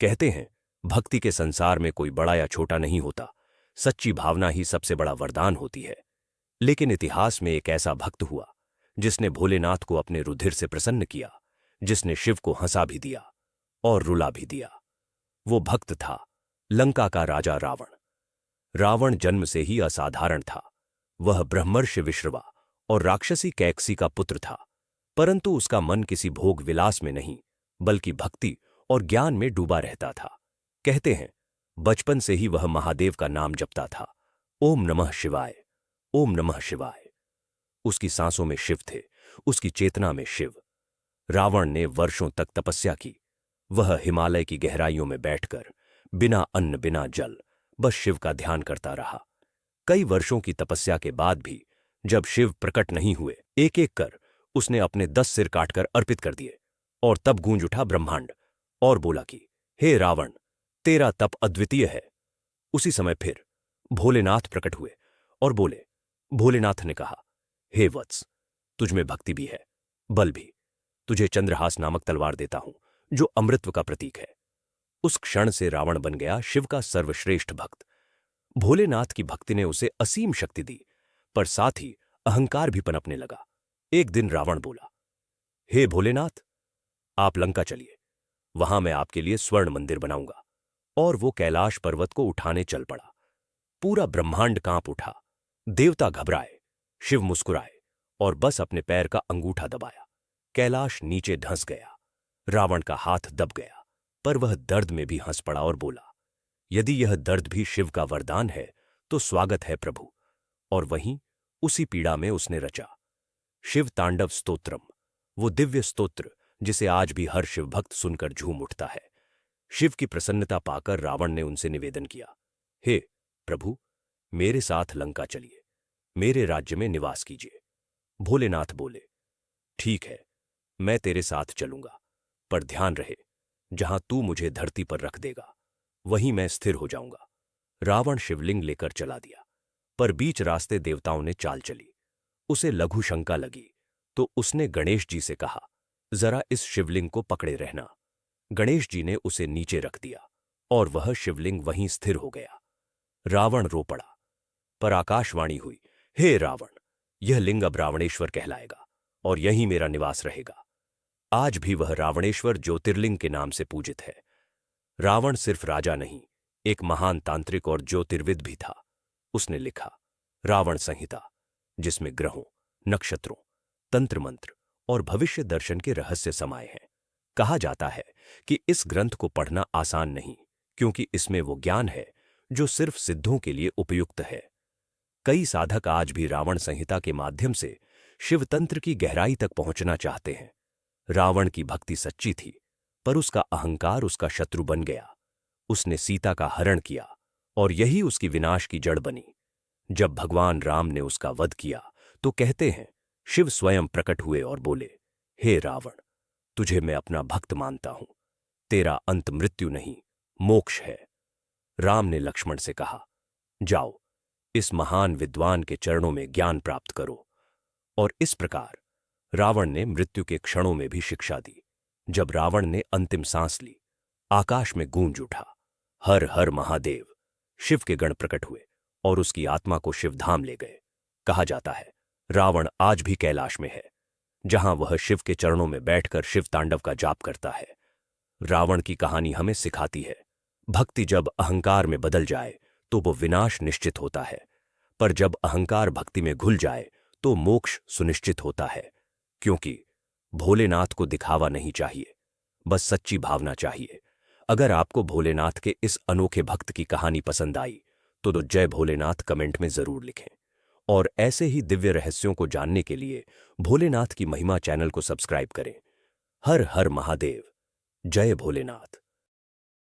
कहते हैं, भक्ति के संसार में कोई बड़ा या छोटा नहीं होता, सच्ची भावना ही सबसे बड़ा वरदान होती है। लेकिन इतिहास में एक ऐसा भक्त हुआ जिसने भोलेनाथ को अपने रुधिर से प्रसन्न किया, जिसने शिव को हंसा भी दिया और रुला भी दिया। वो भक्त था लंका का राजा रावण। रावण जन्म से ही असाधारण था। वह ब्रह्मर्षि विश्रवा और राक्षसी कैकसी का पुत्र था, परंतु उसका मन किसी भोग विलास में नहीं बल्कि भक्ति और ज्ञान में डूबा रहता था। कहते हैं, बचपन से ही वह महादेव का नाम जपता था। ओम नमः शिवाय, ओम नमः शिवाय। उसकी सांसों में शिव थे, उसकी चेतना में शिव। रावण ने वर्षों तक तपस्या की। वह हिमालय की गहराइयों में बैठकर बिना अन्न बिना जल बस शिव का ध्यान करता रहा। कई वर्षों की तपस्या के बाद भी जब शिव प्रकट नहीं हुए, एक एक कर उसने अपने 10 सिर काटकर अर्पित कर दिए। और तब गूंज उठा ब्रह्मांड और बोला कि हे रावण, तेरा तप अद्वितीय है। उसी समय फिर भोलेनाथ प्रकट हुए और बोले। भोलेनाथ ने कहा, हे वत्स, तुझमें भक्ति भी है, बल भी। तुझे चंद्रहास नामक तलवार देता हूं जो अमृतत्व का प्रतीक है। उस क्षण से रावण बन गया शिव का सर्वश्रेष्ठ भक्त। भोलेनाथ की भक्ति ने उसे असीम शक्ति दी, पर साथ ही अहंकार भी पनपने लगा। एक दिन रावण बोला, हे भोलेनाथ, आप लंका चलिए, वहां मैं आपके लिए स्वर्ण मंदिर बनाऊंगा। और वो कैलाश पर्वत को उठाने चल पड़ा। पूरा ब्रह्मांड कांप उठा, देवता घबराए, शिव मुस्कुराए और बस अपने पैर का अंगूठा दबाया। कैलाश नीचे धंस गया। रावण का हाथ दब गया, पर वह दर्द में भी हंस पड़ा और बोला, यदि यह दर्द भी शिव का वरदान है तो स्वागत है प्रभु। और वहीं उसी पीड़ा में उसने रचा शिव तांडव स्तोत्रम, वो दिव्य स्तोत्र जिसे आज भी हर शिव भक्त सुनकर झूम उठता है। शिव की प्रसन्नता पाकर रावण ने उनसे निवेदन किया, हे प्रभु, मेरे साथ लंका चलिए, मेरे राज्य में निवास कीजिए। भोलेनाथ बोले, ठीक है, मैं तेरे साथ चलूंगा, पर ध्यान रहे, जहां तू मुझे धरती पर रख देगा वहीं मैं स्थिर हो जाऊंगा। रावण शिवलिंग लेकर चला दिया, पर बीच रास्ते देवताओं ने चाल चली। उसे लघु शंका लगी तो उसने गणेश जी से कहा, जरा इस शिवलिंग को पकड़े रहना। गणेश जी ने उसे नीचे रख दिया और वह शिवलिंग वहीं स्थिर हो गया। रावण रो पड़ा, पर आकाशवाणी हुई, हे रावण, यह लिंग अब रावणेश्वर कहलाएगा और यहीं मेरा निवास रहेगा। आज भी वह रावणेश्वर ज्योतिर्लिंग के नाम से पूजित है। रावण सिर्फ राजा नहीं, एक महान तांत्रिक और ज्योतिर्विद भी था। उसने लिखा रावण संहिता, जिसमें ग्रहों, नक्षत्रों, तंत्र मंत्र और भविष्य दर्शन के रहस्य समाये हैं। कहा जाता है कि इस ग्रंथ को पढ़ना आसान नहीं, क्योंकि इसमें वो ज्ञान है जो सिर्फ सिद्धों के लिए उपयुक्त है। कई साधक आज भी रावण संहिता के माध्यम से शिवतंत्र की गहराई तक पहुंचना चाहते हैं। रावण की भक्ति सच्ची थी, पर उसका अहंकार उसका शत्रु बन गया। उसने सीता का हरण किया और यही उसकी विनाश की जड़ बनी। जब भगवान राम ने उसका वध किया तो कहते हैं, शिव स्वयं प्रकट हुए और बोले, हे रावण, तुझे मैं अपना भक्त मानता हूं। तेरा अंत मृत्यु नहीं, मोक्ष है। राम ने लक्ष्मण से कहा, जाओ, इस महान विद्वान के चरणों में ज्ञान प्राप्त करो। और इस प्रकार रावण ने मृत्यु के क्षणों में भी शिक्षा दी। जब रावण ने अंतिम सांस ली, आकाश में गूंज उठा, हर हर महादेव। शिव के गण प्रकट हुए और उसकी आत्मा को शिवधाम ले गए। कहा जाता है, रावण आज भी कैलाश में है, जहां वह शिव के चरणों में बैठकर शिव तांडव का जाप करता है। रावण की कहानी हमें सिखाती है, भक्ति जब अहंकार में बदल जाए तो वो विनाश निश्चित होता है, पर जब अहंकार भक्ति में घुल जाए तो मोक्ष सुनिश्चित होता है। क्योंकि भोलेनाथ को दिखावा नहीं चाहिए, बस सच्ची भावना चाहिए। अगर आपको भोलेनाथ के इस अनोखे भक्त की कहानी पसंद आई तो जय भोलेनाथ कमेंट में जरूर लिखें। और ऐसे ही दिव्य रहस्यों को जानने के लिए भोलेनाथ की महिमा चैनल को सब्सक्राइब करें। हर हर महादेव, जय भोलेनाथ।